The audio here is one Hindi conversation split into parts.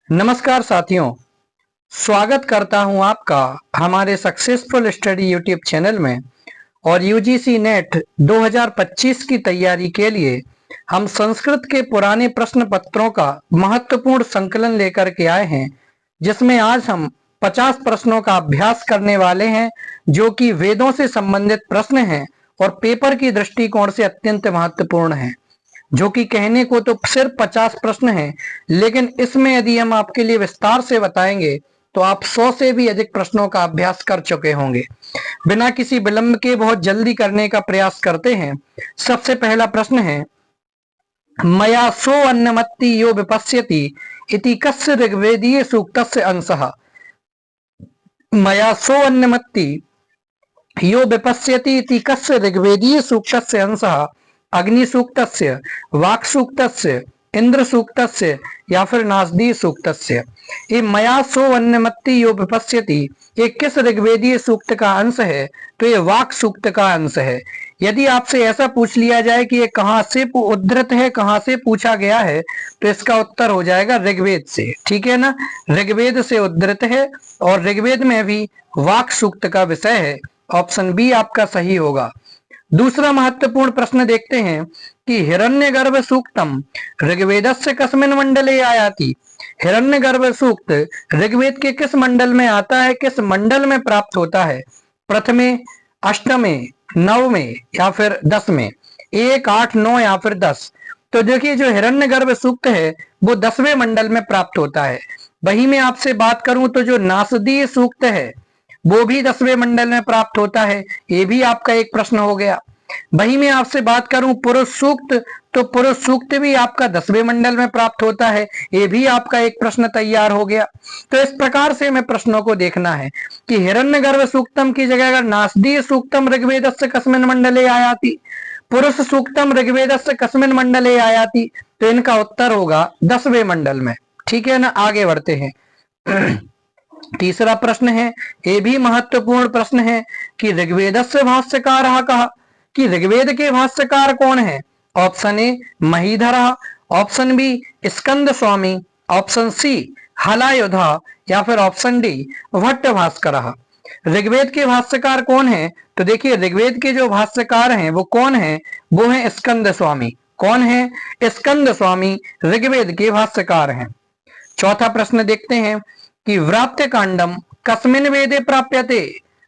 नमस्कार साथियों, स्वागत करता हूं आपका हमारे सक्सेसफुल स्टडी यूट्यूब चैनल में। और यूजीसी नेट 2025 की तैयारी के लिए हम संस्कृत के पुराने प्रश्न पत्रों का महत्वपूर्ण संकलन लेकर के आए हैं, जिसमें आज हम 50 प्रश्नों का अभ्यास करने वाले हैं, जो कि वेदों से संबंधित प्रश्न हैं और पेपर की दृष्टिकोण से अत्यंत महत्वपूर्ण हैं। जो कि कहने को तो सिर्फ 50 प्रश्न हैं, लेकिन इसमें यदि हम आपके लिए विस्तार से बताएंगे तो आप 100 से भी अधिक प्रश्नों का अभ्यास कर चुके होंगे। बिना किसी विलंब के बहुत जल्दी करने का प्रयास करते हैं। सबसे पहला प्रश्न है, मया सो अन्नमत्ति यो विपश्यति इति कस्य ऋग्वेदीय सूक्तस्य अंशः। मया सो अन्नमत्ति यो विपश्यति इति कस्य ऋग्वेदीय सूक्तस्य अंशः। अग्नि सूक्तस्य, वाक सूक्तस्य, इंद्र सूक्तस्य या फिर नासदी सूक्तस्य। ये मया सो अन्नमत्ति यो विपश्यति ये किस ऋग्वेदीय सूक्त का अंश है? तो ये वाक सूक्त का अंश है। यदि आपसे ऐसा पूछ लिया जाए कि ये कहां से उद्धृत है, कहां से पूछा गया है, तो इसका उत्तर हो जाएगा ऋग्वेद से। ठीक है ना, ऋग्वेद से उद्धृत है और ऋग्वेद में भी वाक सूक्त का विषय है। ऑप्शन बी आपका सही होगा। दूसरा महत्वपूर्ण प्रश्न देखते हैं कि हिरण्यगर्भ सूक्तम ऋग्वेदस्य कस्मिन् मंडले आयाति। हिरण्यगर्भ सूक्त ऋग्वेद के किस मंडल में आता है, किस मंडल में प्राप्त होता है? प्रथमे, अष्टमे, नवमे या फिर 10 में? 1, 8, 9 या फिर 10? तो देखिए, जो हिरण्यगर्भ सूक्त है वो 10वें मंडल में प्राप्त होता है। वही मैं आपसे बात करूं तो जो नासदीय सूक्त है वो भी 10वें मंडल में प्राप्त होता है। ये भी आपका एक प्रश्न हो गया। वही मैं आपसे बात करूं पुरुष सूक्त, तो पुरुष सूक्त भी आपका 10वें मंडल में प्राप्त होता है। ये भी आपका एक प्रश्न तैयार हो गया। तो इस प्रकार से हमें प्रश्नों को देखना है कि हिरण्यगर्भ सूक्तम की जगह अगर नासदीय सूक्तम ऋग्वेदस्य कस्मिन् मंडले आयाति, पुरुष सूक्तम ऋग्वेदस्य कस्मिन् मंडले आयाति, तो इनका उत्तर होगा 10वें मंडल में। ठीक है ना, आगे बढ़ते हैं। तीसरा प्रश्न है, ये भी महत्वपूर्ण प्रश्न है कि ऋग्वेदस्य भाष्यकारः कः, कि ऋग्वेद के भाष्यकार कौन है? Option A Mahidhara, option B Skanda Swami, option C Halayudha या फिर ऑप्शन डी भट्ट भास्करः। ऋग्वेद के भाष्यकार कौन है? तो देखिए, ऋग्वेद के जो भाष्यकार हैं वो कौन है? वो है स्कंद स्वामी। कौन है? स्कंद स्वामी ऋग्वेद के भाष्यकार हैं। चौथा प्रश्न देखते हैं कि व्रात्य कांडम कस्मिन् वेदे प्राप्यते।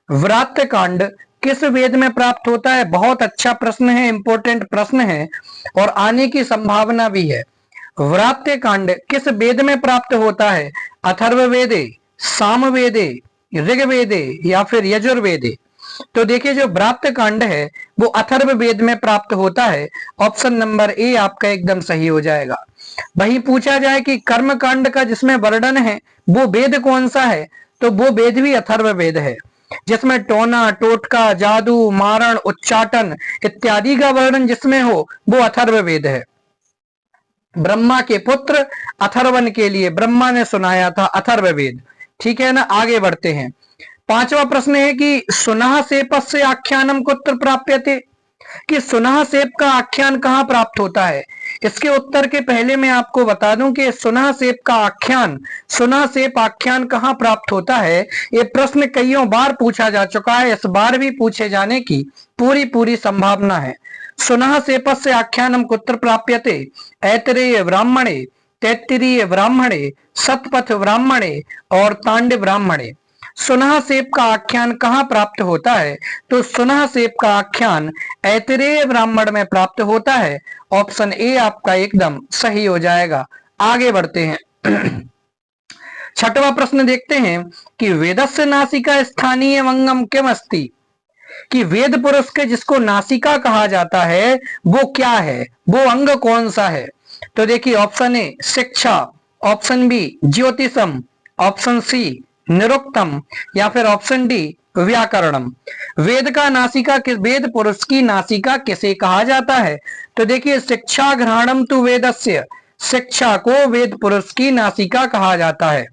व्रात्य कांड किस वेद में प्राप्त होता है? बहुत अच्छा प्रश्न है, इंपॉर्टेंट प्रश्न है और आने की संभावना भी है। व्रात्य कांड किस वेद में प्राप्त होता है? अथर्ववेदे, सामवेदे, ऋग्वेदे या फिर यजुर्वेदे? तो देखिए, जो व्रात्य कांड है वो अथर्ववेद में प्राप्त होता है। ऑप्शन नंबर ए आपका एकदम सही हो जाएगा। वही पूछा जाए कि कर्म कांड का जिसमें वर्णन है वो वेद कौन सा है, तो वो वेद भी अथर्ववेद है, जिसमें टोना, टोटका, जादू, मारण, उच्चाटन इत्यादि का वर्णन जिसमें हो वो अथर्ववेद है। ब्रह्मा के पुत्र अथर्वन के लिए ब्रह्मा ने सुनाया था अथर्ववेद। ठीक है ना, आगे बढ़ते हैं। पांचवा प्रश्न है कि सुनः सेपस्य आख्यानम कुत्र प्राप्यते, कि सुनः सेप का आख्यान कहाँ प्राप्त होता है? इसके उत्तर के पहले मैं आपको बता दूं कि सुनः सेप का आख्यान, सुनः सेप आख्यान कहाँ प्राप्त होता है। ये प्रश्न कईयों बार पूछा जा चुका है, इस बार भी पूछे जाने की पूरी संभावना है। सुनः सेपस्य आख्यानम कुत्र प्राप्यते? ऐतरेय ब्राह्मणे, तैत्तिरीय ब्राह्मणे, शतपथ ब्राह्मणे और तांड ब्राह्मणे। सुनः सेप का आख्यान कहाँ प्राप्त होता है? तो सुनः सेप का आख्यान ऐतरेय ब्राह्मण में प्राप्त होता है। ऑप्शन ए आपका एकदम सही हो जाएगा। आगे बढ़ते हैं। छठवां प्रश्न देखते हैं कि वेदस्य नासिका स्थानीय अंगम किम अस्ति, कि वेद पुरुष के जिसको नासिका कहा जाता है वो क्या है, वो अंग कौन सा है? तो देखिए, ऑप्शन ए शिक्षा, ऑप्शन बी ज्योतिषम, ऑप्शन सी निरुक्तम या फिर ऑप्शन डी व्याकरणम। वेद का नासिका किस, वेद पुरुष की नासिका किसे कहा जाता है? तो देखिए, शिक्षा ग्रहणम तु वेदस्य, शिक्षा को वेद पुरुष की नासिका कहा जाता है।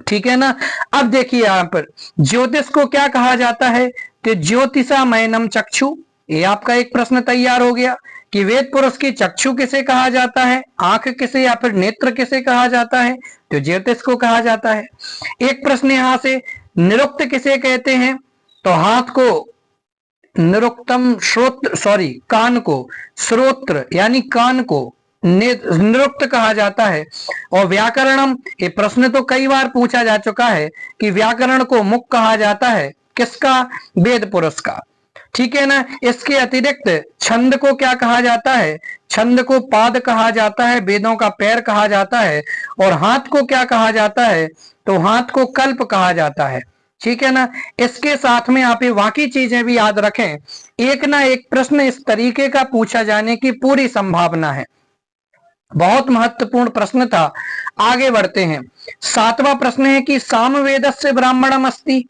ठीक है ना। अब देखिए, यहां पर ज्योतिष को क्या कहा जाता है? तो ज्योतिषामयनम चक्षु, ये आपका एक प्रश्न तैयार हो गया कि वेद पुरुष की चक्षु किसे कहा जाता है, आंख किसे या फिर नेत्र किसे कहा जाता है, तो ज्योतिष को कहा जाता है। एक प्रश्न यहां से, निरुक्त किसे कहते हैं, तो हाथ को निरुक्तम, श्रोत्र सॉरी कान को श्रोत्र यानी कान को निरुक्त कहा जाता है। और व्याकरणम, ये प्रश्न तो कई बार पूछा जा चुका है कि व्याकरण को मुख कहा जाता है, किसका, वेद पुरुष का, ठीक है ना। इसके अतिरिक्त छंद को क्या कहा जाता है, छंद को पाद कहा जाता है, वेदों का पैर कहा जाता है। और हाथ को क्या कहा जाता है, तो हाथ को कल्प कहा जाता है, ठीक है ना। इसके साथ में आप ये बाकी चीजें भी याद रखें, एक ना एक प्रश्न इस तरीके का पूछा जाने की पूरी संभावना है। बहुत महत्वपूर्ण प्रश्न था। आगे बढ़ते हैं। 7वां प्रश्न है कि सामवेदस्य ब्राह्मणम अस्ति,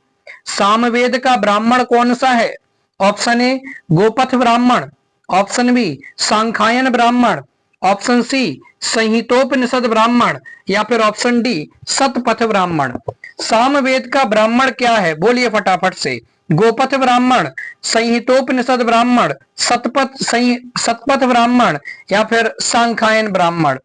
सामवेद का ब्राह्मण कौन सा है। ऑप्शन ए गोपथ ब्राह्मण, ऑप्शन बी सांख्यायन ब्राह्मण, ऑप्शन सी संहितोपनिषद ब्राह्मण, या फिर ऑप्शन डी सतपथ ब्राह्मण। सामवेद का ब्राह्मण क्या है, बोलिए फटाफट से। गोपथ ब्राह्मण, संहितोपनिषद ब्राह्मण, सतपथ ब्राह्मण, या फिर सांख्यायन ब्राह्मण।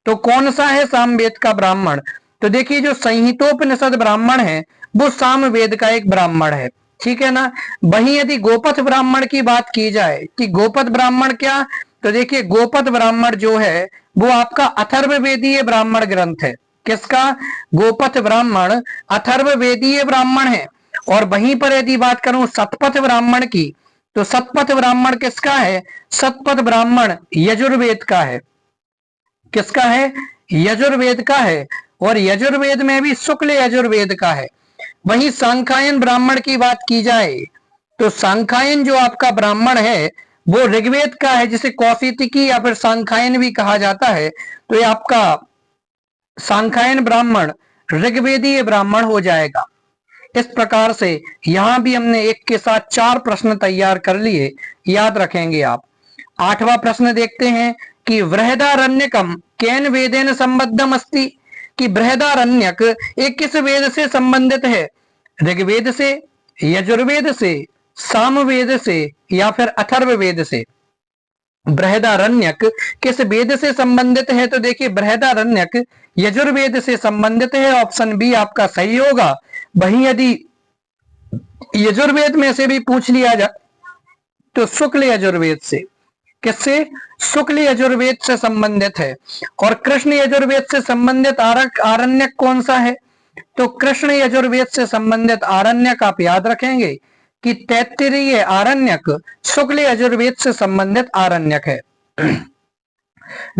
तो कौन सा है सामवेद का ब्राह्मण, तो देखिए जो संहितोपनिषद ब्राह्मण है वो सामवेद का एक ब्राह्मण है, ठीक है ना। वहीं यदि गोपथ ब्राह्मण की बात की जाए कि गोपथ ब्राह्मण क्या, तो देखिए गोपथ ब्राह्मण जो है वो आपका अथर्ववेदीय ब्राह्मण ग्रंथ है। किसका, गोपथ ब्राह्मण अथर्ववेदीय ब्राह्मण है। और वहीं पर यदि बात करूं सतपथ ब्राह्मण की, तो सतपथ ब्राह्मण किसका है, सतपथ ब्राह्मण यजुर्वेद का है। किसका है, यजुर्वेद का है। और यजुर्वेद में भी शुक्ल यजुर्वेद का है। वहीं सांख्यायन ब्राह्मण की बात की जाए तो सांख्यायन जो आपका ब्राह्मण है वो ऋग्वेद का है, जिसे कौशिकी या फिर सांख्यायन भी कहा जाता है। तो ये आपका सांख्यायन ब्राह्मण ऋग्वेदीय ब्राह्मण हो जाएगा। इस प्रकार से यहां भी हमने एक के साथ 4 प्रश्न तैयार कर लिए, याद रखेंगे आप। 8वां प्रश्न देखते हैं कि बृहदारण्यकम केन वेदेन संबद्धम अस्ति, कि बृहदारण्यक एक किस वेद से संबंधित है, ऋग्वेद से, यजुर्वेद से, सामवेद से, या फिर अथर्ववेद से। बृहदारण्यक किस वेद से संबंधित है, तो देखिए बृहदारण्यक यजुर्वेद से संबंधित है, ऑप्शन बी आपका सही होगा। वहीं यदि यजुर्वेद में से भी पूछ लिया जाए तो शुक्ल यजुर्वेद से, किससे, शुक्ल यजुर्वेद से संबंधित है। और कृष्ण यजुर्वेद से संबंधित आरण्यक कौन सा है, तो कृष्ण यजुर्वेद से संबंधित आरण्यक आप याद रखेंगे कि तैत्तिरीय आरण्यक शुक्ल यजुर्वेद से संबंधित आरण्यक है।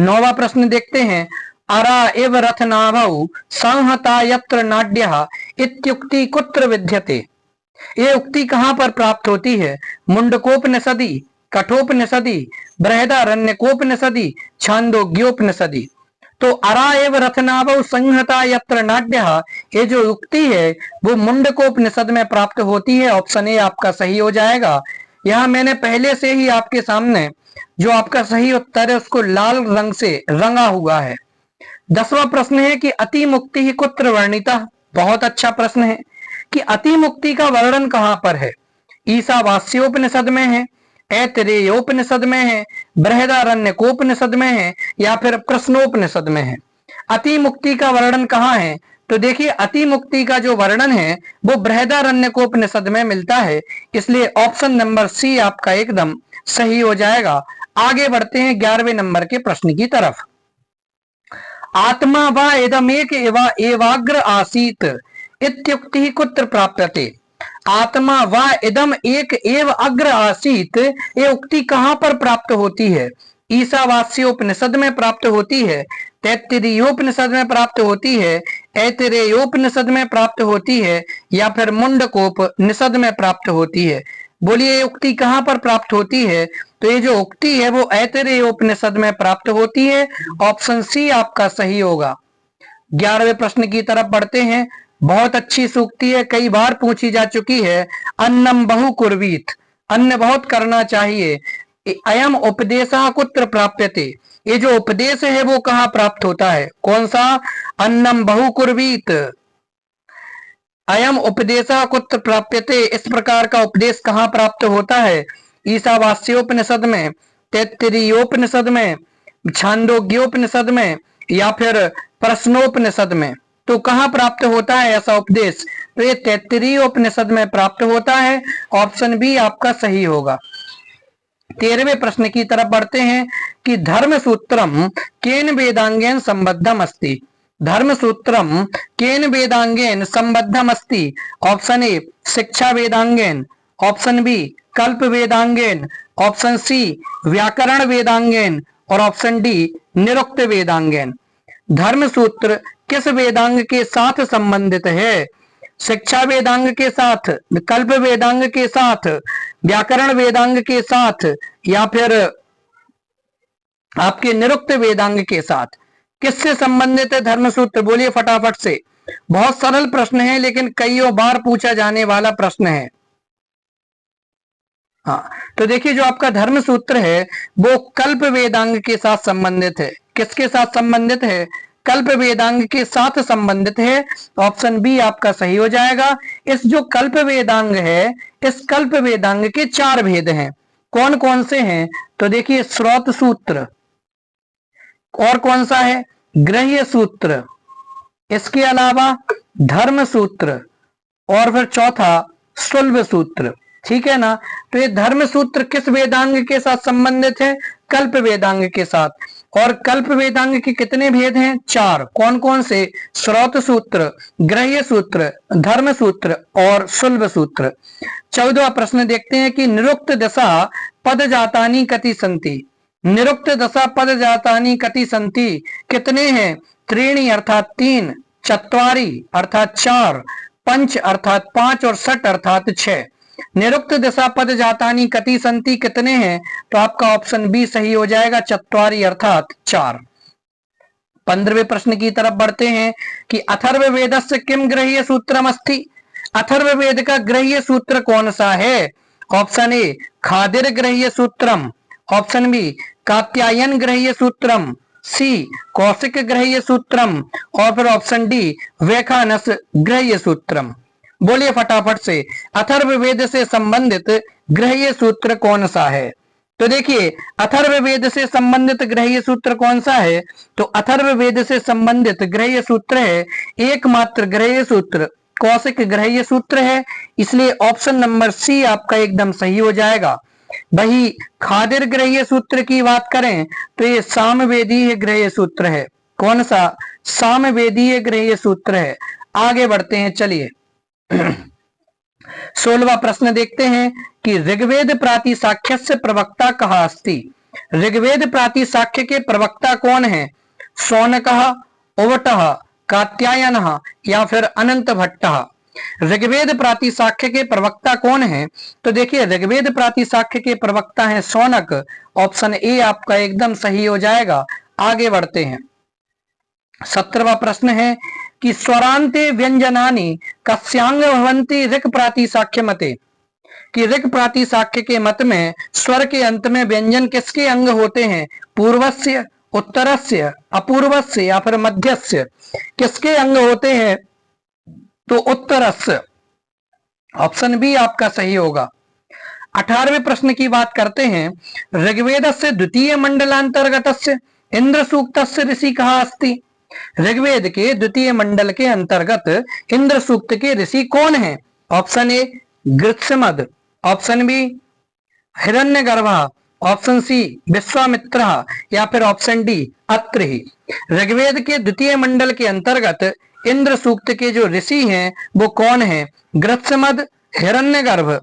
9वां प्रश्न देखते हैं, अरा एव रथनाभौ संहता यत्र नाड्यः इत्युक्ति कुत्र विद्यते, ये उक्ति कहां पर प्राप्त होती है, मुंडकोपनिषदि, कठोपनिषदि, बृहदारण्यकोपनिषदि, छांदोग्योपनिषदि। तो अरा एव रथनाभौ संहता यत्र नाड्यः, ये जो उक्ति है वो मुंडकोपनिषद में प्राप्त होती है, ऑप्शन ए आपका सही हो जाएगा। यहां मैंने पहले से ही आपके सामने जो आपका सही उत्तर है उसको लाल रंग से रंगा हुआ है। 10वां प्रश्न है कि अति मुक्ति ही कुत्र वर्णिता, बहुत अच्छा प्रश्न है कि अति मुक्ति का वर्णन कहां पर है, ईशावास्योपनिषद में है, ऐतरेयोपनिषद में है, बृहदारण्यकोपनिषद में है, या फिर प्रश्नोपनिषद में है। अति मुक्ति का वर्णन कहां है, तो देखिए अति मुक्ति का जो वर्णन है वो बृहदारण्यकोपनिषद में मिलता है, इसलिए ऑप्शन नंबर सी आपका एकदम सही हो जाएगा। आगे बढ़ते हैं 11वें नंबर के प्रश्न की तरफ। आत्मा वा इदमेक एवाग्र आसीत इत्युक्ति कुत्र प्राप्यते, आत्मा वा इदम एक एव अग्र आसीत, ये उक्ति कहां पर प्राप्त होती है, ईशावास्योपनिषद में प्राप्त होती है, तैत्तिरीयोपनिषद में प्राप्त होती है, ऐतरेयोपनिषद में प्राप्त होती है, या फिर मुंडकोपनिषद में प्राप्त होती है। बोलिए ये उक्ति कहां पर प्राप्त होती है, तो ये जो उक्ति है वो ऐतरेयोपनिषद में प्राप्त होती है, ऑप्शन सी आपका सही होगा। 11वें प्रश्न की तरफ बढ़ते हैं। बहुत अच्छी सूक्ति है, कई बार पूछी जा चुकी है। अन्नम बहु कुर्वीत, अन्न बहुत करना चाहिए। अयम उपदेशः कुत्र प्राप्यते, ये जो उपदेश है वो कहाँ प्राप्त होता है, कौन सा, अन्नम बहु कुर्वीत, अयम उपदेशः कुत्र प्राप्यते, इस प्रकार का उपदेश कहाँ प्राप्त होता है, ईशावास्योपनिषद में, तैत्तिरीयोपनिषद में, छांदोग्योपनिषद में या फिर प्रश्नोपनिषद में। तो कहाँ प्राप्त होता है ऐसा उपदेश? तो ये तैत्तिरीयोपनिषद में प्राप्त होता है। ऑप्शन बी आपका सही होगा। 13वें प्रश्न की तरफ बढ़ते हैं कि धर्म सूत्रम केन वेदांगेन संबद्धम अस्ति। धर्म सूत्रम केन वेदांगेन संबद्धम अस्ति। ऑप्शन ए शिक्षा वेदांगेन, ऑप्शन बी कल्प वेदांगेन, ऑप्शन सी व्याकरण वेदांगेन और ऑप्शन डी निरुक्त वेदांगेन। धर्म सूत्र किस वेदांग के साथ संबंधित है? शिक्षा वेदांग के साथ, कल्प वेदांग के साथ, व्याकरण वेदांग के साथ या फिर आपके निरुक्त वेदांग के साथ? किससे संबंधित है धर्म सूत्र? बोलिए फटाफट से। बहुत सरल प्रश्न है लेकिन कईयों बार पूछा जाने वाला प्रश्न है। हाँ, तो देखिए जो आपका धर्म सूत्र है वो कल्प वेदांग के साथ संबंधित है। किसके साथ संबंधित है? कल्प वेदांग के साथ संबंधित है। ऑप्शन बी आपका सही हो जाएगा। इस जो कल्प वेदांग है, इस कल्प वेदांग के 4 भेद हैं। कौन कौन से हैं? तो देखिए स्रोत सूत्र, और कौन सा है? ग्रह्य सूत्र, इसके अलावा धर्म सूत्र और फिर चौथा सुलभ सूत्र। ठीक है ना? तो ये धर्म सूत्र किस वेदांग के साथ संबंधित है? कल्प वेदांग के साथ। और कल्प वेदांग के कितने भेद हैं? 4। कौन कौन से? स्रोत सूत्र, ग्रह्य सूत्र, धर्म सूत्र और सुलभ सूत्र। 14वां प्रश्न देखते हैं कि निरुक्त दशा पद जातानि कति संति। निरुक्त दशा पद जातानि कति संति कितने हैं? त्रीणि अर्थात 3, चत्वारि अर्थात 4, पंच अर्थात 5 और षट अर्थात 6। निरुक्त दशा पद जातानि कति संति कितने हैं? तो आपका ऑप्शन बी सही हो जाएगा, चत्वारि अर्थात 4। 15वें प्रश्न की तरफ बढ़ते हैं कि अथर्ववेदस्य किम ग्रह्य सूत्रम अस्ति। अथर्ववेद का ग्रह्य सूत्र कौन सा है? Option A Khadira Grihya Sutram, option B Katyayana Grihya Sutram, C Kaushika Grihya Sutram और फिर ऑप्शन डी वैखानस ग्रह्य सूत्रम। बोलिए फटाफट से, अथर्ववेद से संबंधित ग्रह्य सूत्र कौन सा है? तो देखिए अथर्ववेद से संबंधित ग्रह्य सूत्र कौन सा है? तो अथर्ववेद से संबंधित ग्रह्य सूत्र है एकमात्र ग्रह्य सूत्र कौशिक ग्रह्य सूत्र है। इसलिए ऑप्शन नंबर सी आपका एकदम सही हो जाएगा। वही खादिर ग्रह्य सूत्र की बात करें तो ये सामवेदीय ग्रह्य सूत्र है। कौन सा? सामवेदीय ग्रह्य सूत्र है। आगे बढ़ते हैं, चलिए 16वां प्रश्न देखते हैं कि ऋग्वेद प्रातिशाख्यस्य प्रवक्ता कहा अस्ति। ऋग्वेद प्रातिशाख्य के प्रवक्ता कौन है? शौनकः, उवटः, कात्यायनः या फिर अनंत भट्टः। ऋग्वेद प्रातिशाख्य के प्रवक्ता कौन है? तो देखिए ऋग्वेद प्रातिशाख्य के प्रवक्ता हैं शौनक। ऑप्शन ए आपका एकदम सही हो जाएगा। आगे बढ़ते हैं, 17वां प्रश्न है कि स्वरांते व्यंजनानि कस्यांग भवन्ति ऋक् प्रातिशाख्य मते। कि ऋक् प्रातिशाख्य के मत में स्वर के अंत में व्यंजन किसके अंग होते हैं? पूर्वस्य, उत्तरस्य, अपूर्वस्य या फिर मध्यस्य। किसके अंग होते हैं? तो उत्तरस्य। ऑप्शन बी आपका सही होगा। 18वें प्रश्न की बात करते हैं, ऋग्वेदस्य द्वितीय मंडलांतर्गतस्य इंद्र सूक्तस्य ऋषि कहा अस्ति। ऋग्वेद के द्वितीय मंडल के अंतर्गत इंद्र सूक्त के ऋषि कौन है? Option A Gritsamada, option B Hiranyagarbha, option C Vishwamitra या फिर ऑप्शन डी अत्रि। ऋग्वेद के द्वितीय मंडल के अंतर्गत इंद्र सूक्त के जो ऋषि हैं वो कौन है? गृत्समद, हिरण्यगर्भ,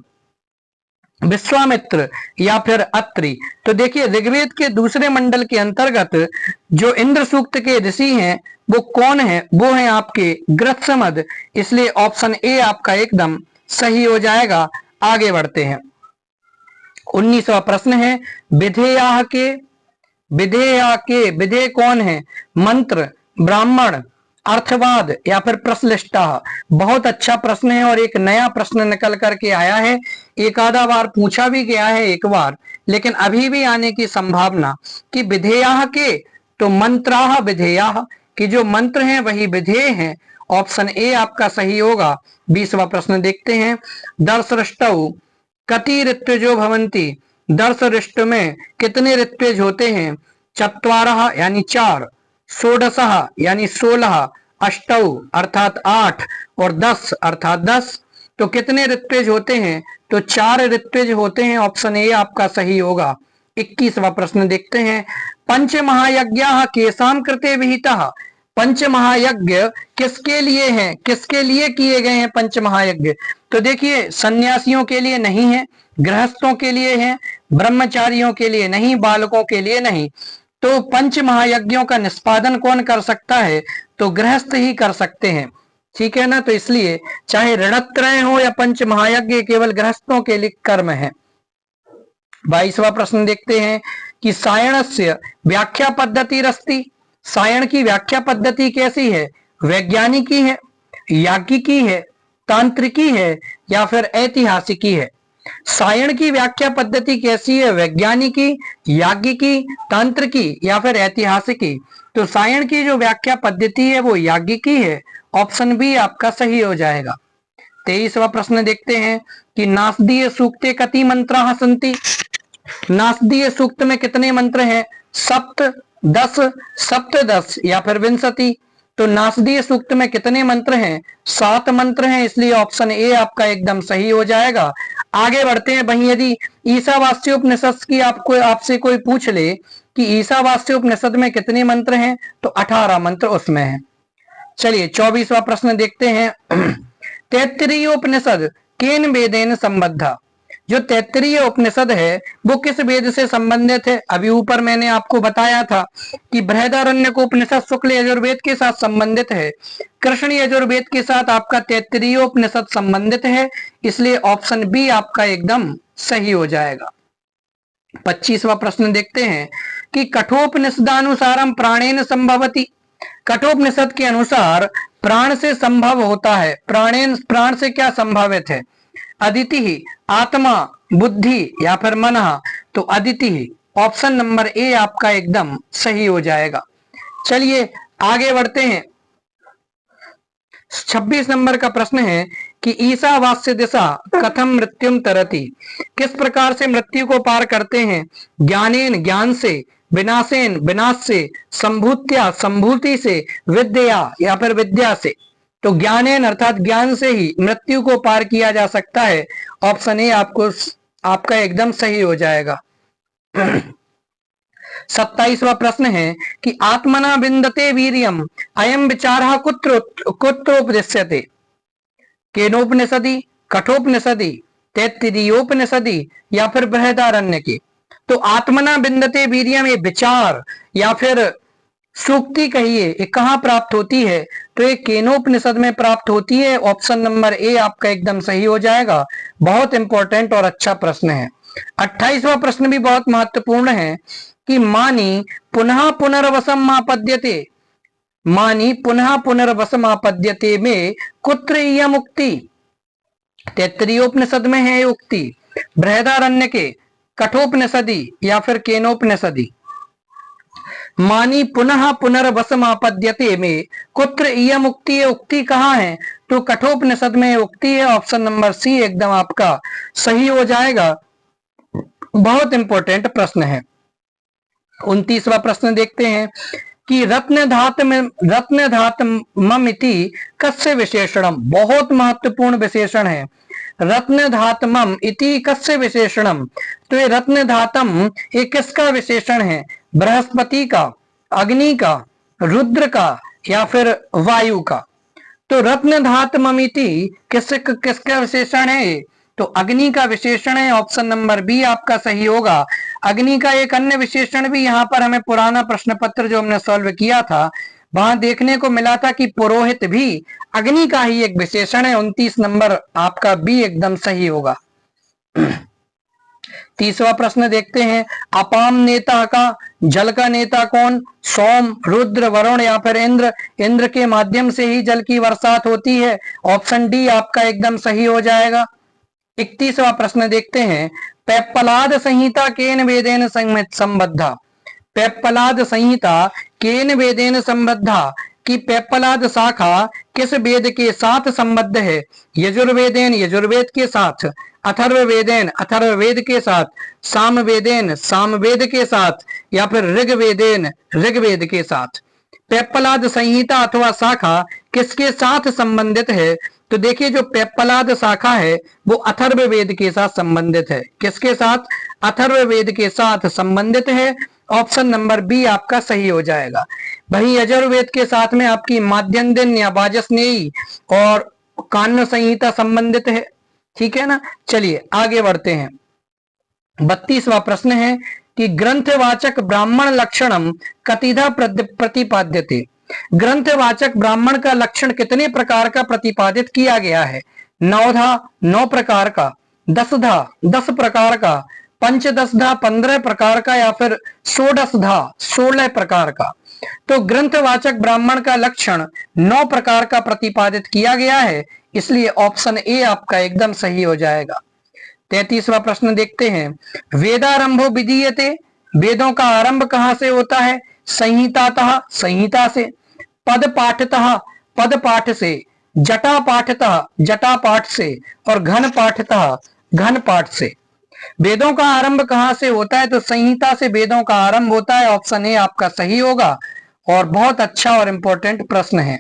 विश्वामित्र या फिर अत्रि। तो देखिए ऋग्वेद के दूसरे मंडल के अंतर्गत जो इंद्र सूक्त के ऋषि हैं वो कौन है? वो है आपके गृत्समद। इसलिए ऑप्शन ए आपका एकदम सही हो जाएगा। आगे बढ़ते हैं, 19वां प्रश्न है विधेया के विधेय कौन है? मंत्र, ब्राह्मण, अर्थवाद या फिर प्रश्लिष्टा। बहुत अच्छा प्रश्न है और एक नया प्रश्न निकल करके आया है। एक आधा बार पूछा भी गया है एक बार, लेकिन अभी भी आने की संभावना कि विधेया के तो मंत्राह विधेया कि जो मंत्र हैं वही विधेय हैं। ऑप्शन ए आपका सही होगा। 20वां प्रश्न देखते हैं, दर्शृष्टौ कति ऋत्विजो भवन्ति दर्शरिष्ट में कितने ऋत्विज होते हैं? चत्वारः यानी 4, षोडशः यानी 16, अष्टौ अर्थात 8 और 10 अर्थात 10। तो कितने ऋत्विज होते हैं? तो 4 ऋत्विज होते हैं। ऑप्शन ए आपका सही होगा। 21वां प्रश्न देखते हैं। पंच महायज्ञाः केषां कृते विहिताः? पंच महायज्ञ किसके लिए हैं? किसके लिए किए गए हैं पंच महायज्ञ? तो देखिए, सन्यासियों के लिए नहीं है, गृहस्थों के लिए है, ब्रह्मचारियों के लिए नहीं, बालकों के लिए नहीं। तो पंच महायज्ञों का निष्पादन कौन कर सकता है? तो गृहस्थ ही कर सकते हैं, ठीक है ना। तो इसलिए चाहे ऋणत्रय हो या पंच महायज्ञ, केवल गृहस्थों के लिए कर्म है। 22वां प्रश्न देखते हैं कि सायणस्य व्याख्या पद्धति रस्ति। सायण की व्याख्या पद्धति कैसी है? वैज्ञानिकी है, याज्ञिकी है, तांत्रिकी है या फिर ऐतिहासिकी है? सायण की व्याख्या पद्धति कैसी है? वैज्ञानिकी, याज्ञिकी, तांत्रिकी या फिर ऐतिहासिकी? तो सायण की जो व्याख्या पद्धति है वो याज्ञिकी है। ऑप्शन बी आपका सही हो जाएगा। 23वां प्रश्न देखते हैं कि नासदीय सूक्ते कति मंत्राः सन्ति। नासदीय सूक्त में कितने मंत्र हैं? सप्त, 10, सप्तदश या फिर विंशति? तो नासदीय सूक्त में कितने मंत्र हैं? 7 मंत्र हैं, इसलिए ऑप्शन ए आपका एकदम सही हो जाएगा। आगे बढ़ते हैं। वहीं यदि ईशावास्योपनिषद की आपसे कोई पूछ ले कि ईशावास्योपनिषद में कितने मंत्र हैं, तो 18 मंत्र उसमें हैं। चलिए 24वां प्रश्न देखते हैं। तैत्तिरीयोपनिषद केन वेदेन संबद्धा। जो तैत्तिरीय उपनिषद है वो किस वेद से संबंधित है? अभी ऊपर मैंने आपको बताया था कि बृहदारण्यक उपनिषद शुक्ल यजुर्वेद के साथ संबंधित है, कृष्ण यजुर्वेद के साथ आपका तैत्तिरीय उपनिषद संबंधित है, इसलिए ऑप्शन बी आपका एकदम सही हो जाएगा। 25वां प्रश्न देखते हैं कि कठोपनिषदानुसारम प्राणेन संभवति। कठोपनिषद के अनुसार प्राण से संभव होता है। प्राण से क्या संभावित है? अदिति ही, आत्मा, बुद्धि या फिर मन? तो अदिति ही। ऑप्शन नंबर ए आपका एकदम सही हो जाएगा। चलिए आगे बढ़ते हैं। 26 नंबर का प्रश्न है कि ईशावास्य दिशा कथम मृत्युम तरति। किस प्रकार से मृत्यु को पार करते हैं? ज्ञानेन ज्ञान से, विनाशेन विनाश से, संभूत्या संभूति से, विद्या या फिर विद्या से? तो ज्ञानेन अर्थात ज्ञान से ही मृत्यु को पार किया जा सकता है। ऑप्शन ए आपका एकदम सही हो जाएगा। 27वां प्रश्न है कि आत्मना विन्दते वीर्यम अयम विचारः कुत्रोपदिश्यते। केनोपनिषदि, कठोपनिषदि, तैत्तिरीयोपनिषदि या फिर बृहदारण्यके? तो आत्मना विन्दते वीर्यम ये विचार या फिर सूक्ति कहिए, ये कहाँ प्राप्त होती है? तो ये केनोपनिषद में प्राप्त होती है। ऑप्शन नंबर ए आपका एकदम सही हो जाएगा। बहुत इंपॉर्टेंट और अच्छा प्रश्न है। 28वां प्रश्न भी बहुत महत्वपूर्ण है कि मानी पुनः पुनर्वसम आपद्यते। मानी पुनः पुनर्वसम आपद्यते में कुत्र इयम् उक्ति? तैत्तिरीयोपनिषद में है ये उक्ति, बृहदारण्यके, कठोपनिषदि या फिर केनोपनिषदि? मानी पुनः पुनर्वसम आपद्यते में कुत्र इयम् उक्ति? ये उक्ति कहाँ है? तो कठोपनिषद में उक्ति है। ऑप्शन नंबर सी एकदम आपका सही हो जाएगा। बहुत इंपॉर्टेंट प्रश्न है। 29वां प्रश्न देखते हैं कि रत्न धातमम इति कस्य विशेषणम। बहुत महत्वपूर्ण विशेषण है। रत्न धातमम इति कस्य विशेषणम। तो ये रत्न धातम ये किसका विशेषण है? बृहस्पति का, अग्नि का, रुद्र का या फिर वायु का? तो रत्न धातममिति किसका विशेषण है? तो अग्नि का विशेषण है। ऑप्शन नंबर बी आपका सही होगा। अग्नि का एक अन्य विशेषण भी यहाँ पर हमें पुराना प्रश्न पत्र जो हमने सॉल्व किया था वहां देखने को मिला था कि पुरोहित भी अग्नि का ही एक विशेषण है। 29 नंबर आपका बी एकदम सही होगा। 30वां प्रश्न देखते हैं। अपाम नेता का, जल का नेता कौन? सोम, रुद्र, वरुण या फिर इंद्र? इंद्र के माध्यम से ही जल की बरसात होती है। ऑप्शन डी आपका एकदम सही हो जाएगा। 31वां प्रश्न देखते हैं। पेप्पलाद संहिता केन वेदेन संबद्धा। पेप्पलाद संहिता केन वेदेन संबद्धा कि पेप्पलाद शाखा किस वेद के साथ संबद्ध है? यजुर्वेदेन यजुर्वेद के साथ, अथर्ववेदेन अथर्ववेद के साथ, सामवेदेन सामवेद के साथ, या फिर ऋग्वेदेन ऋग्वेद के साथ। पेप्पलाद संहिता अथवा शाखा किसके साथ संबंधित है? तो देखिए जो पेप्पलाद शाखा है वो अथर्ववेद के साथ संबंधित है। किसके साथ? अथर्ववेद के साथ संबंधित है। ऑप्शन नंबर बी आपका सही हो जाएगा। वही यजुर्वेद के साथ में आपकी माध्यन्दिन या वाजस्नेयी और कान्व संहिता संबंधित है। ठीक है ना। चलिए आगे बढ़ते हैं। 32वां प्रश्न है कि ग्रंथवाचक ब्राह्मण लक्षणम कतिधा प्रतिपाद्यते। ग्रंथवाचक ब्राह्मण का लक्षण कितने प्रकार का प्रतिपादित किया गया है? 9धा 9 प्रकार का, 10धा 10 प्रकार का, पंचदशधा 15 प्रकार का, या फिर 16धा 16 प्रकार का। तो ग्रंथवाचक ब्राह्मण का लक्षण 9 प्रकार का प्रतिपादित किया गया है, इसलिए ऑप्शन ए आपका एकदम सही हो जाएगा। 33वां प्रश्न देखते हैं। वेदारंभो विधीयते। वेदों का आरंभ कहां से होता है? संहितातः संहिता से, पद पाठतः पद पाठ से, जटा पाठतः जटा पाठ से, और घन पाठतः घन पाठ से। वेदों का आरंभ कहां से होता है? तो संहिता से वेदों का आरंभ होता है। ऑप्शन ए आपका सही होगा और बहुत अच्छा और इंपॉर्टेंट प्रश्न है।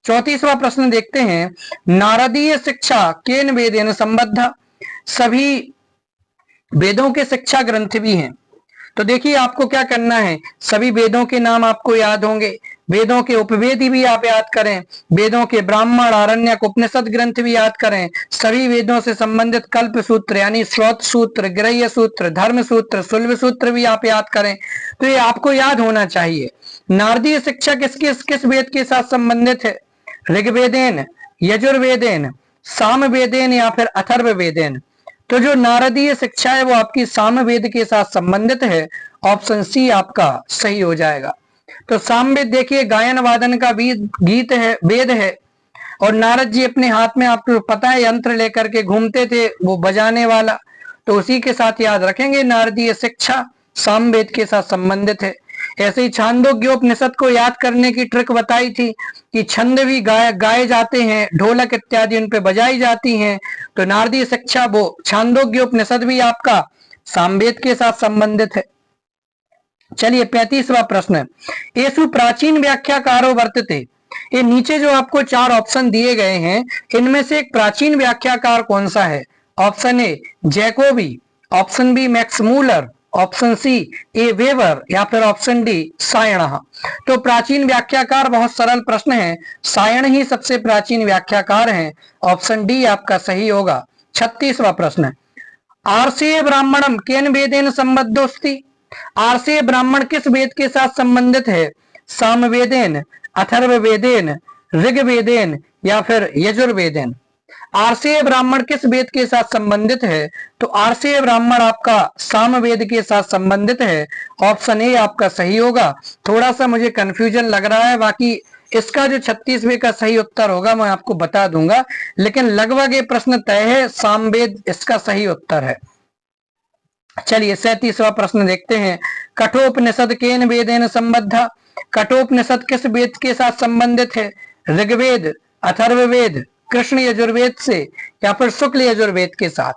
34वां प्रश्न देखते हैं। नारदीय शिक्षा केन वेदेन संबद्ध। सभी वेदों के शिक्षा ग्रंथ भी हैं। तो देखिए आपको क्या करना है, सभी वेदों के नाम आपको याद होंगे, वेदों के उपवेद भी आप याद करें, वेदों के ब्राह्मण आरण्यक उपनिषद ग्रंथ भी याद करें, सभी वेदों से संबंधित कल्प सूत्र यानी श्रोत सूत्र, गृह्य सूत्र, धर्म सूत्र, शुल्ब सूत्र भी आप याद करें। तो ये आपको याद होना चाहिए। नारदीय शिक्षा किस वेद के साथ संबंधित है? ऋग्वेदेन, यजुर्वेदेन, सामवेदेन, या फिर अथर्ववेदेन। तो जो नारदीय शिक्षा है वो आपकी सामवेद के साथ संबंधित है। ऑप्शन सी आपका सही हो जाएगा। तो सामवेद देखिए गायन वादन का गीत है, वेद है, और नारद जी अपने हाथ में आपको पता है यंत्र लेकर के घूमते थे, वो बजाने वाला, तो उसी के साथ याद रखेंगे नारदीय शिक्षा सामवेद के साथ संबंधित है। ऐसे ही छांदोग्योपनिषद को याद करने की ट्रिक बताई थी कि छंद भी गाए जाते हैं, ढोलक इत्यादि उन पे बजाई जाती हैं। तो नारदीय शिक्षा वो छांदोग्योपनिषद भी आपका सामवेद के साथ संबंधित है। चलिए 35वां प्रश्न। येषु प्राचीन व्याख्याकारो वर्तते। ये नीचे जो आपको 4 ऑप्शन दिए गए हैं इनमें से एक प्राचीन व्याख्याकार कौन सा है? Option A Jacobi, option B Max Muller, option C A Weber, या फिर ऑप्शन डी सायण। तो प्राचीन व्याख्याकार बहुत सरल प्रश्न है, सायण ही सबसे प्राचीन व्याख्याकार हैं। ऑप्शन डी आपका सही होगा। 36वां प्रश्न। आर्षेय ब्राह्मणम केन वेदेन संबद्धोस्ति। आर्षेय ब्राह्मण किस वेद के साथ संबंधित है? सामवेदेन, अथर्ववेदेन, ऋग्वेदेन, या फिर यजुर्वेदेन। आर्षेय ब्राह्मण किस वेद के साथ संबंधित है? तो आर्षेय ब्राह्मण आपका सामवेद के साथ संबंधित है। ऑप्शन ए आपका सही होगा। थोड़ा सा मुझे कंफ्यूजन लग रहा है, बाकी इसका जो 36वें का सही उत्तर होगा मैं आपको बता दूंगा, लेकिन लगभग ये प्रश्न तय है, सामवेद इसका सही उत्तर है। चलिए 37वां प्रश्न देखते हैं। कठोपनिषद केन वेदेन संबद्ध। कठोपनिषद किस वेद के साथ संबंधित है? ऋग्वेद, अथर्ववेद, कृष्ण यजुर्वेद से, या फिर शुक्ल यजुर्वेद के साथ।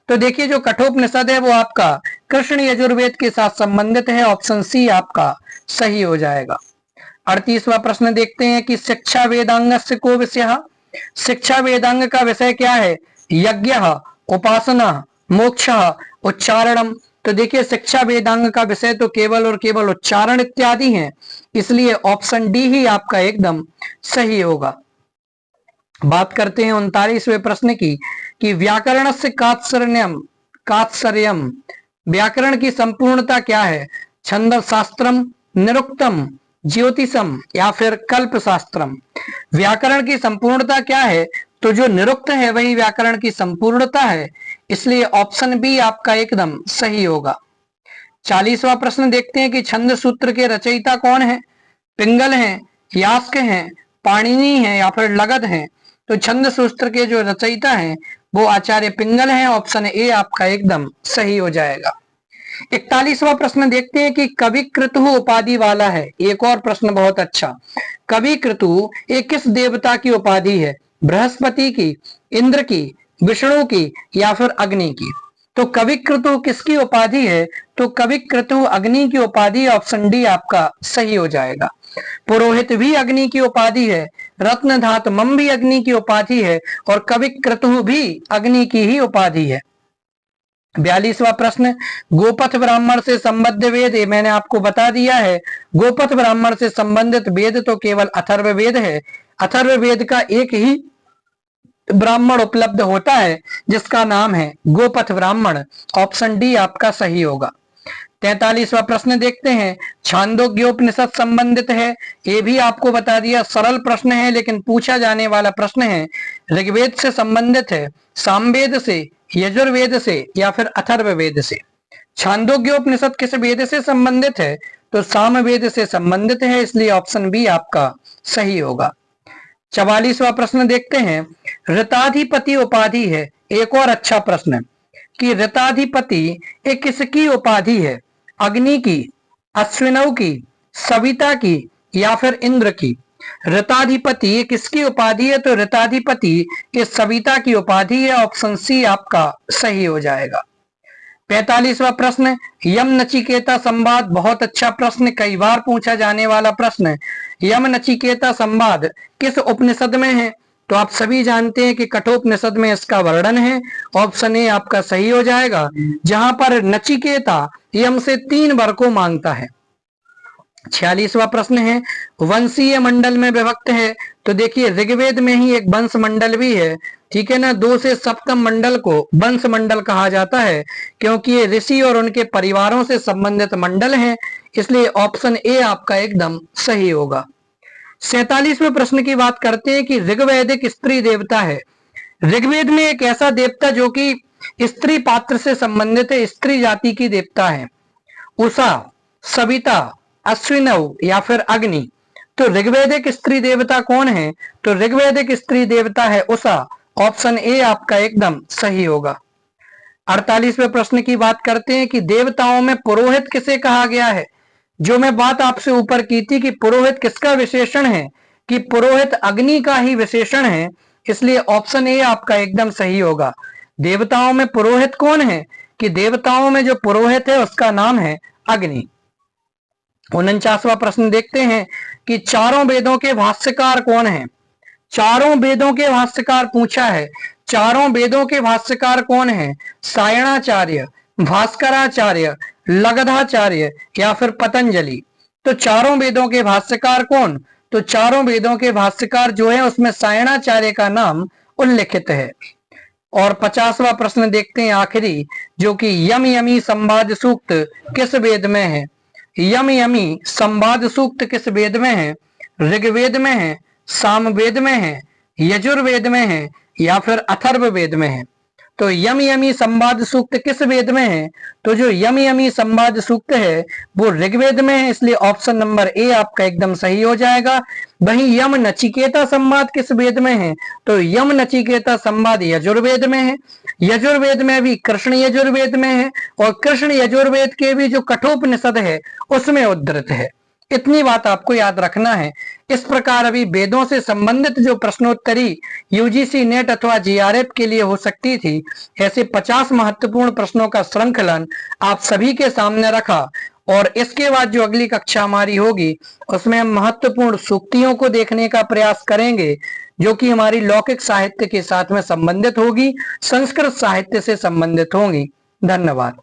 तो देखिए जो कठोपनिषद है वो आपका कृष्ण यजुर्वेद के साथ संबंधित है। ऑप्शन सी आपका सही हो जाएगा। 38वां प्रश्न देखते हैं कि शिक्षा वेदांग से को विषय। शिक्षा वेदांग का विषय क्या है? यज्ञ, उपासना, मोक्ष, उच्चारणम। तो देखिए शिक्षा वेदांग का विषय तो केवल और केवल उच्चारण इत्यादि हैं, इसलिए ऑप्शन डी ही आपका एकदम सही होगा। बात करते हैं 39वें प्रश्न की कि व्याकरण से कात्सर्यम। व्याकरण की संपूर्णता क्या है? छंद शास्त्रम, निरुक्तम, ज्योतिषम, या फिर कल्प शास्त्रम। व्याकरण की संपूर्णता क्या है? तो जो निरुक्त है वही व्याकरण की संपूर्णता है, इसलिए ऑप्शन बी आपका एकदम सही होगा। 40वां प्रश्न देखते हैं कि छंद सूत्र के रचयिता कौन है? पिंगल हैं, यास्क हैं, पाणिनि हैं, या फिर लगध हैं। तो छंद सूत्र के जो रचयिता हैं वो आचार्य पिंगल हैं। ऑप्शन ए आपका एकदम सही हो जाएगा। 41वां प्रश्न देखते हैं कि कवि क्रतु उपाधि वाला है। एक और प्रश्न बहुत अच्छा, कवि क्रतु एक किस देवता की उपाधि है? बृहस्पति की, इंद्र की, विष्णु की या फिर अग्नि की? तो कवि क्रतु किसकी उपाधि है? तो कवि क्रतु अग्नि की उपाधि, ऑप्शन डी आपका सही हो जाएगा। पुरोहित भी अग्नि की उपाधि है, रत्न धात मम भी अग्नि की उपाधि है और कवि क्रतु भी अग्नि की ही उपाधि है। 42वां प्रश्न, गोपथ ब्राह्मण से संबद्ध वेद, ये मैंने आपको बता दिया है। गोपथ ब्राह्मण से संबंधित वेद तो केवल अथर्ववेद है। अथर्ववेद का एक ही ब्राह्मण उपलब्ध होता है जिसका नाम है गोपथ ब्राह्मण, ऑप्शन डी आपका सही होगा। 43वां प्रश्न देखते हैं, छांदोग्योपनिषद संबंधित है, ये भी आपको बता दिया। सरल प्रश्न है लेकिन पूछा जाने वाला प्रश्न है। ऋग्वेद से संबंधित है, सामवेद से, यजुर्वेद से या फिर अथर्ववेद से? छांदोग्योपनिषद किस वेद से संबंधित है? तो सामवेद से संबंधित है, इसलिए ऑप्शन बी आपका सही होगा। 44वां प्रश्न देखते हैं, ऋताधिपति उपाधि है। एक और अच्छा प्रश्न कि ऋताधिपति एक किसकी उपाधि है? अग्नि की, अश्विनव की, सविता की या फिर इंद्र की? ऋताधिपति किसकी उपाधि है? तो ऋताधिपति ये सविता की उपाधि है, ऑप्शन सी आपका सही हो जाएगा। 45वां प्रश्न, यम नचिकेता संवाद, बहुत अच्छा प्रश्न, कई बार पूछा जाने वाला प्रश्न। यम नचिकेता संवाद किस उपनिषद में है? तो आप सभी जानते हैं कि कठोपनिषद में इसका वर्णन है, ऑप्शन ए आपका सही हो जाएगा, जहां पर नचिकेता यम से 3 वर को मांगता है। 46वां प्रश्न है, वंशीय मंडल में विभक्त है। तो देखिए ऋग्वेद में ही एक वंश मंडल भी है, ठीक है ना। 2 से सप्तम मंडल को वंश मंडल कहा जाता है क्योंकि ये ऋषि और उनके परिवारों से संबंधित मंडल हैं, इसलिए ऑप्शन ए आपका एकदम सही होगा। 47वें प्रश्न की बात करते हैं कि ऋग्वेद एक स्त्री देवता है। ऋग्वेद में एक ऐसा देवता जो कि स्त्री पात्र से संबंधित है, स्त्री जाति की देवता है। उषा, सविता, अश्विनव या फिर अग्नि? तो ऋग्वेदिक स्त्री देवता कौन है? तो ऋग्वेदिक स्त्री देवता है उषा, ऑप्शन ए आपका एकदम सही होगा। 48वें प्रश्न की बात करते हैं कि देवताओं में पुरोहित किसे कहा गया है? जो मैं बात आपसे ऊपर की थी कि पुरोहित किसका विशेषण है, कि पुरोहित अग्नि का ही विशेषण है, इसलिए ऑप्शन ए आपका एकदम सही होगा। देवताओं में पुरोहित कौन है? कि देवताओं में जो पुरोहित है उसका नाम है अग्नि। 49वां प्रश्न देखते हैं कि चारों वेदों के भाष्यकार कौन है? चारों वेदों के भाष्यकार पूछा है। चारों वेदों के भाष्यकार कौन है? सायणाचार्य, भास्कराचार्य, लगधाचार्य या फिर पतंजलि? तो चारों वेदों के भाष्यकार कौन? तो चारों वेदों के भाष्यकार जो है उसमें सायणाचार्य का नाम उल्लेखित है। और 50वां प्रश्न देखते हैं आखिरी, जो कि यम यमी संवाद सूक्त किस वेद में है? यम यमी संवाद सूक्त किस वेद में है? ऋग्वेद में है, सामवेद में है, यजुर्वेद में है या फिर अथर्ववेद में है? तो यम यमी संवाद सूक्त किस वेद में है? तो जो यम यमी संवाद सूक्त है वो ऋग्वेद में है, इसलिए ऑप्शन नंबर ए आपका एकदम सही हो जाएगा। वहीं यम नचिकेता संवाद किस वेद में है? तो यम नचिकेता संवाद यजुर्वेद में है। यजुर्वेद में भी कृष्ण यजुर्वेद में है और कृष्ण यजुर्वेद के भी जो कठोपनिषद है उसमें उद्धृत है। इतनी बात आपको याद रखना है। इस प्रकार अभी वेदों से संबंधित जो प्रश्नोत्तरी यूजीसी नेट अथवा जीआरएफ के लिए हो सकती थी, ऐसे 50 महत्वपूर्ण प्रश्नों का श्रृंखलन आप सभी के सामने रखा। और इसके बाद जो अगली कक्षा हमारी होगी उसमें हम महत्वपूर्ण सूक्तियों को देखने का प्रयास करेंगे, जो कि हमारी लौकिक साहित्य के साथ में संबंधित होगी, संस्कृत साहित्य से संबंधित होंगी। धन्यवाद।